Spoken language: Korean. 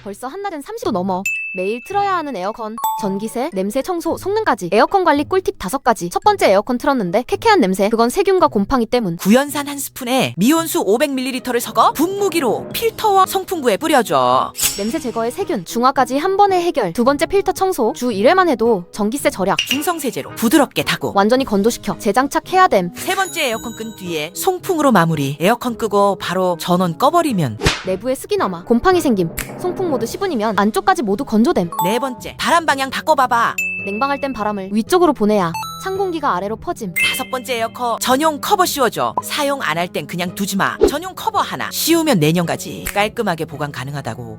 벌써 한낮엔 30도 넘어. 매일 틀어야 하는 에어컨, 전기세, 냄새 청소, 성능까지 에어컨 관리 꿀팁 5가지. 첫 번째, 에어컨 틀었는데 쾌쾌한 냄새. 그건 세균과 곰팡이 때문. 구연산 한 스푼에 미온수 500ml를 섞어 분무기로 필터와 송풍구에 뿌려줘. 냄새 제거에 세균, 중화까지 한 번에 해결. 두 번째, 필터 청소. 주 1회만 해도 전기세 절약. 중성세제로 부드럽게 타고. 완전히 건조시켜 재장착해야 됨. 세 번째 에어컨 끈 뒤에 송풍으로 마무리. 에어컨 끄고 바로 전원 꺼버리면. 내부에 습기 남아 곰팡이 생김. 송풍 모드 10분이면 안쪽까지 모두 건조됨. 네 번째, 바람 방향 바꿔봐봐. 냉방할 땐 바람을 위쪽으로 보내야 찬 공기가 아래로 퍼짐. 다섯 번째, 에어컨 전용 커버 씌워줘. 사용 안 할 땐 그냥 두지마. 전용 커버 하나 씌우면 내년까지 깔끔하게 보관 가능하다고.